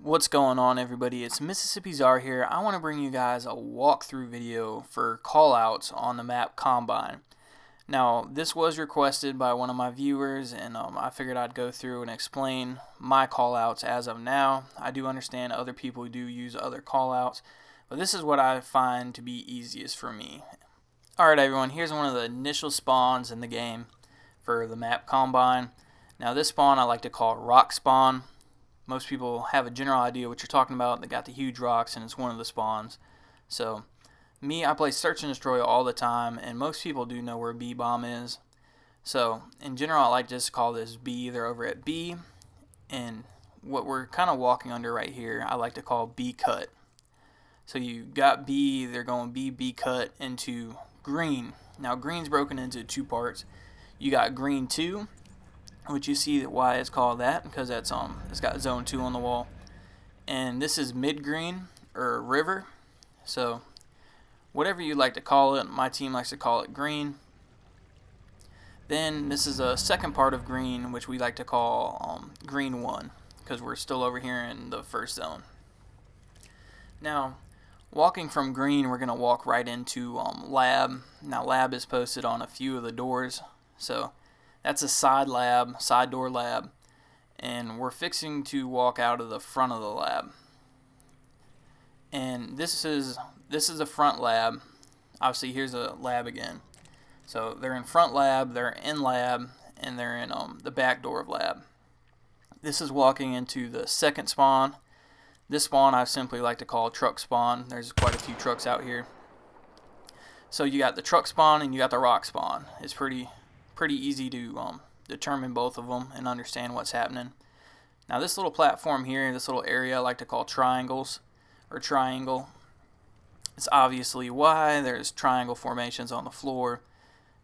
What's going on, everybody? It's Mississippi Czar here. I want to bring you guys a walkthrough video for callouts on the map Combine. Now, this was requested by one of my viewers, and I figured I'd go through and explain my callouts as of now. I do understand other people do use other callouts, but this is what I find to be easiest for me. Alright, everyone, here's one of the initial spawns in the game for the map Combine. Now, this spawn I like to call Rock Spawn. Most people have a general idea what you're talking about. They got the huge rocks, and it's one of the spawns. So, I play Search and Destroy all the time, and most people do know where B bomb is. So, in general, I like to just call this B. They're over at B, and what we're kind of walking under right here, I like to call B cut. So you got B, they're going B cut into green. Now, green's broken into two parts. You got green 2, which you see why it's called that, because that's it's got zone 2 on the wall, and this is mid green or river. So whatever you like to call it, my team likes to call it green. Then this is a second part of green, which we like to call green 1, because we're still over here in the first zone. Now, walking from green, we're going to walk right into lab. Now, lab is posted on a few of the doors, so that's a side door lab, and we're fixing to walk out of the front of the lab. And this is the front lab. Obviously, here's a lab again. So they're in front lab, they're in lab, and they're in the back door of lab. This is walking into the second spawn. This spawn I simply like to call truck spawn. There's quite a few trucks out here. So you got the truck spawn and you got the rock spawn. It's pretty easy to determine both of them and understand what's happening. Now, this little platform here, this little area, I like to call triangles or triangle. It's obviously why there's triangle formations on the floor,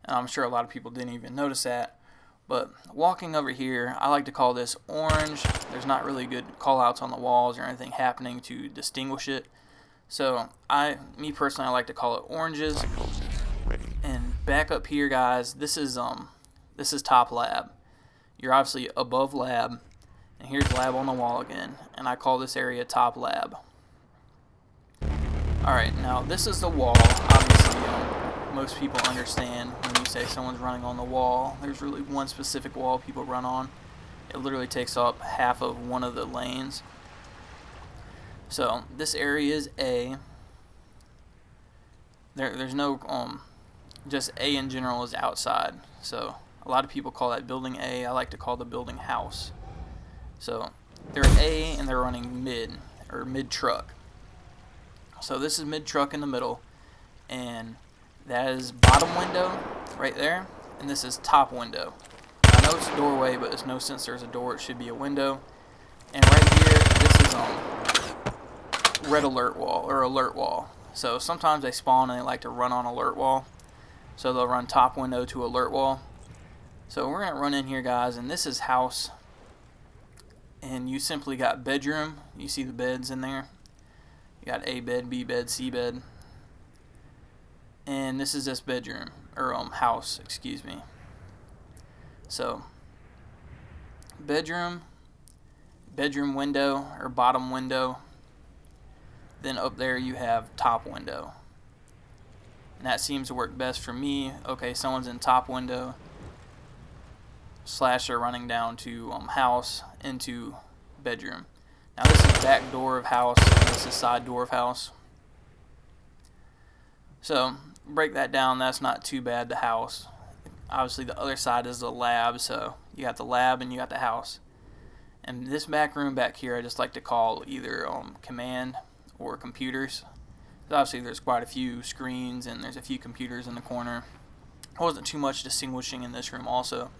and I'm sure a lot of people didn't even notice that. But walking over here, I like to call this orange. There's not really good callouts on the walls or anything happening to distinguish it. So me personally, I like to call it oranges. And back up here, guys, this is top lab. You're obviously above lab, and here's lab on the wall again, and I call this area top lab. Alright, now this is the wall. Obviously, most people understand when you say someone's running on the wall. There's really one specific wall people run on. It literally takes up half of one of the lanes. So this area is A. There's no just A in general is outside. So a lot of people call that building A. I like to call the building house. So they're A and they're running mid truck. So this is mid truck in the middle, and that is bottom window right there, and this is top window. I know it's a doorway, but there's no sense there's a door. It should be a window. And right here, this is red alert wall or alert wall. So sometimes they spawn and they like to run on alert wall. So they'll run top window to alert wall. So we're going to run in here, guys, and this is house. And you simply got bedroom. You see the beds in there. You got A bed, B bed, C bed. And this is this bedroom, or house, excuse me. So bedroom window, or bottom window. Then up there you have top window. And that seems to work best for me. Okay, someone's in top window. / they're running down to house into bedroom. Now this is back door of house, and this is side door of house. So break that down. That's not too bad. The house. Obviously the other side is the lab. So you got the lab and you got the house. And this back room back here, I just like to call either command or computers. Obviously there's quite a few screens and there's a few computers in the corner. There wasn't too much distinguishing in this room also.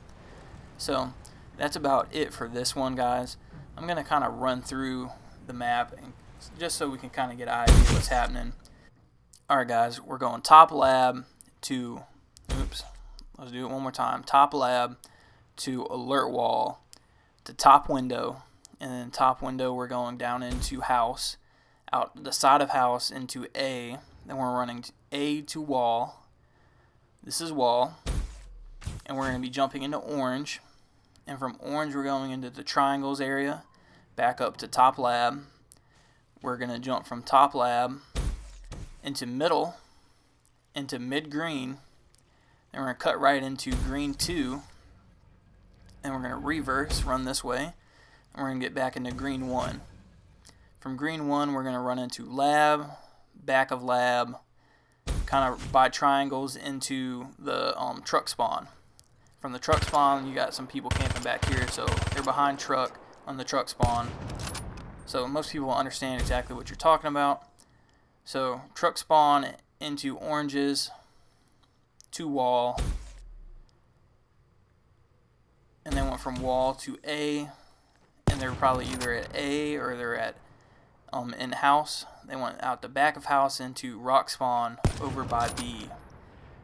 So that's about it for this one, guys. I'm going to kind of run through the map and just so we can kind of get an idea of what's happening. Alright, guys, we're going top lab to, let's do it one more time. Top lab to alert wall to top window, and then top window we're going down into house, out the side of house into A, then we're running A to wall. This is wall, and we're going to be jumping into orange, and from orange we're going into the triangles area, back up to top lab. We're going to jump from top lab into middle, into mid green, and we're going to cut right into green 2, and we're going to reverse, run this way, and we're going to get back into green 1. From green 1, we're going to run into lab, back of lab, kind of by triangles into the truck spawn. From the truck spawn, you got some people camping back here, so they're behind truck on the truck spawn. So most people understand exactly what you're talking about. So truck spawn into oranges, to wall, and then went from wall to A, and they're probably either at A or they're at in house. They went out the back of house into rock spawn over by B.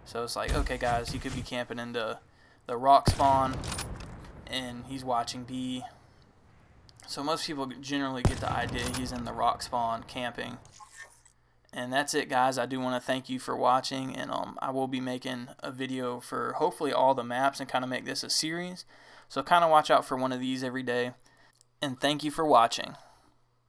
So it's like, okay guys, he could be camping into the rock spawn and he's watching B. So most people generally get the idea he's in the rock spawn camping. And that's it, guys. I do want to thank you for watching, and I will be making a video for hopefully all the maps and kind of make this a series. So kind of watch out for one of these every day. And thank you for watching.